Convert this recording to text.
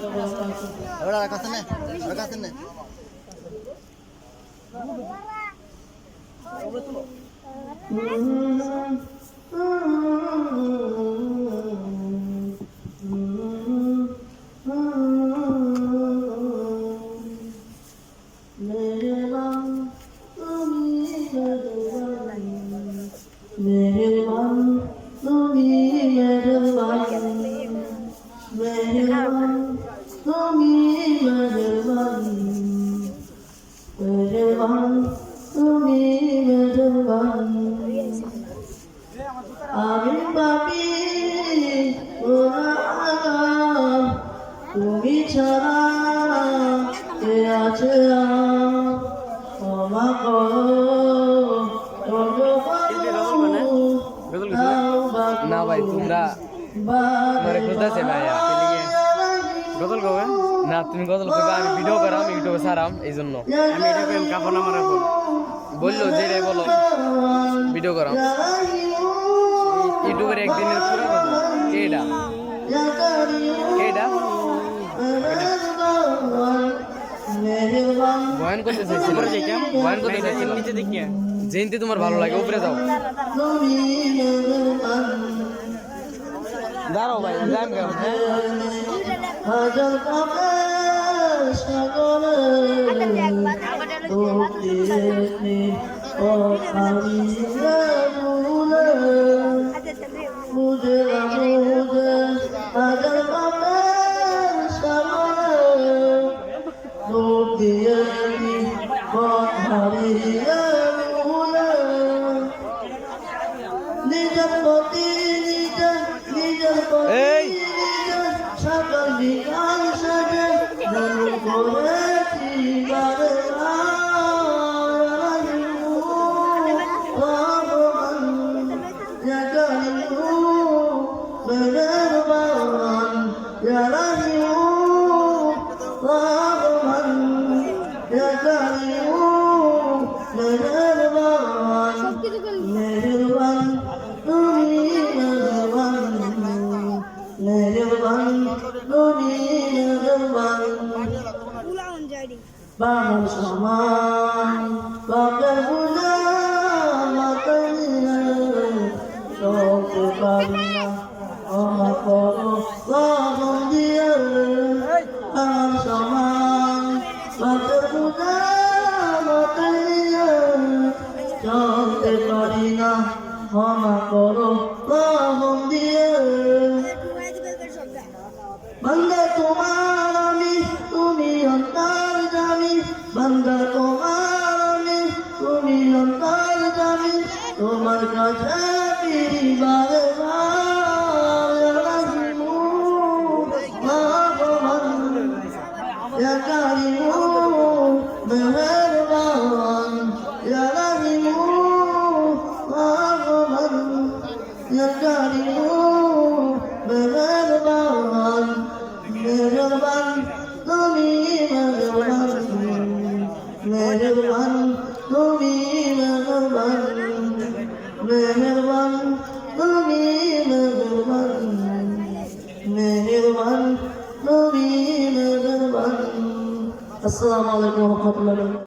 Ahora la casa ne, la casa ne. আমি পাপি তুমি ছাড়া কে আছে ক্ষমা না ভাই তোমরা খুঁজতেছে ভাই গজল গাবে না তুমি গজল গাবে আমি ভিডিও করাম ইউটিউবে ছাড়াম এই জন্য আমি এটা কইম কাপড় আমার এখন বললো যেটাই বলো ভিডিও করাম ইউটিউবের একদিনের পুরো কেডা কেডা বয়ান করতে চাইছিল বয়ান করতে চাইছিল নিচে দেখিয়া জেনতে তোমার ভালো লাগে উপরে যাও দাঁড়াও ভাই যাম কেন হাজার পাপে সাগরে ডুবিয়ে ও আমি ভুলে মুঝে মুঝে হাজার পাপে সাগরে ডুবিয়ে ও হারিয়ে ভুলে নিজের প্রতি নিজের প্রতি সকল বিকাল সাজে করেছি বারে Bang saman, bakal guna matanya, soke bangna, omakoro, lahong dia. Bang saman, bakal guna matanya, soke bangna, omakoro, lahong dia. Bangga তোমার আমি তুমি অন্তর জানি বান্দা তোমার আমি তুমি অন্তর জানি তোমার কাছে ফিরিবারে রাহিমু ভগবান ইয়া কারিমু মেহেরবান ইয়া রাহিমু ভগবান ইয়া কারিমু মেহেরবান মেহেরবান তুমি মেহেরবান তুমি মেহেরবান তুমি মেহেরবান তুমি মেহেরবান। আসসালামু আলাইকুম ওয়া রাহমাতুল্লাহি।